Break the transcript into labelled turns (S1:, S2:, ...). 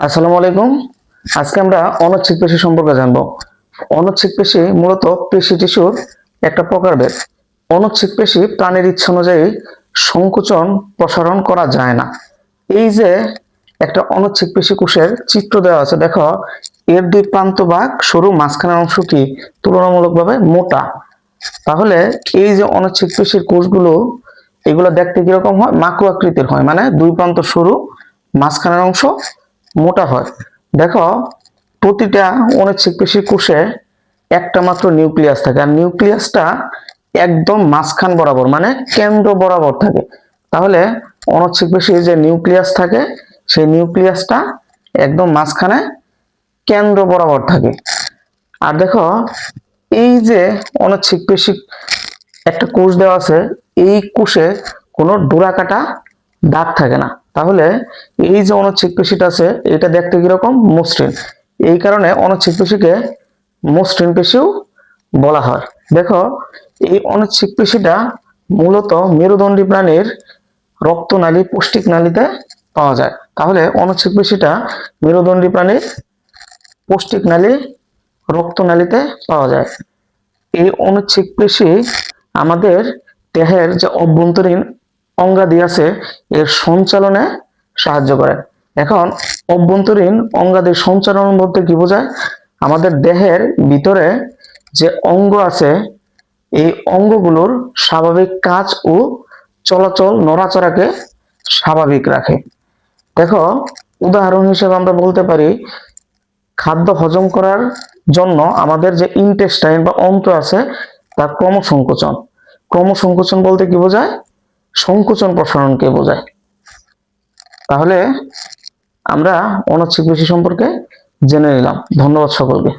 S1: আসসালামু আলাইকুম। আজকে আমরা অনচ্ছিক পেশি সম্পর্কে জানবো। অনচ্ছিক পেশি মূলত পেশি টিস্যুর একটা প্রকারভেদ। অনচ্ছিক পেশি প্রাণীর ইচ্ছা অনুযায়ী সংকোচন প্রসারণ করা যায় না। এই যে একটা অনচ্ছিক পেশি কোষের চিত্র দেওয়া আছে, দেখো এর দুই প্রান্ত ভাগ সরু, মাঝখানের অংশ কি তুলনামূলকভাবে মোটা। তাহলে এই যে অনচ্ছিক পেশির কোষগুলো, এগুলো দেখতে কিরকম হয়? মাকড় আকৃতির হয়, মানে দুই প্রান্ত সরু, মাঝখানের অংশ মোটা হয়। দেখো প্রতিটা অনিচ্ছিক পেশি কোষে একটা মাত্র নিউক্লিয়াস থাকে, আর নিউক্লিয়াসটা একদম মাঝখান বরাবর, মানে কেন্দ্র বরাবর থাকে। তাহলে অনিচ্ছিক পেশির যে নিউক্লিয়াস থাকে, সেই নিউক্লিয়াসটা একদম মাঝখানে কেন্দ্র বরাবর থাকে। আর দেখো এই যে অনিচ্ছিক পেশি একটা কোষ দেওয়া আছে, এই কোষে কোনো ডোরা কাটা দাগ থাকে না। তাহলে এই যে অনিচ্ছিক পেশিটা আছে, এটা দেখতে কিরকম? মসৃণ। এই কারণে অনিচ্ছিক পেশিকে মসৃণ পেশিও বলা হয়। দেখো এই অনিচ্ছিক পেশিটা মূলত মেরুদণ্ডী প্রাণীর রক্তনালী, পৌষ্টিক নালীতে পাওয়া যায়। তাহলে অনিচ্ছিক পেশিটা মেরুদণ্ডী প্রাণীর পৌষ্টিক নালী, রক্তনালীতে পাওয়া যায়। এই অনিচ্ছিক পেশি আমাদের দেহের যে অভ্যন্তরীণ অঙ্গাদি আছে, এর সঞ্চালনে সাহায্য করে। এখন অভ্যন্তরীণ অঙ্গাদির সঞ্চালন বলতে কি বোঝায়? আমাদের দেহের ভিতরে যে অঙ্গ আছে, এই অঙ্গগুলোর স্বাভাবিক কাজ ও চলাচল, নড়াচড়াকে স্বাভাবিক রাখে। দেখো উদাহরণ হিসেবে আমরা বলতে পারি, খাদ্য হজম করার জন্য আমাদের যে ইন্টেস্টাইন বা অন্ত্র আছে, তার ক্রমসংকোচন। ক্রমসংকোচন বলতে কি বোঝায়? সংকোচন প্রসারণকে বোঝায়। তাহলে আমরা অনিচ্ছিক পেশি সম্পর্কে জেনে নিলাম। ধন্যবাদ সকলকে।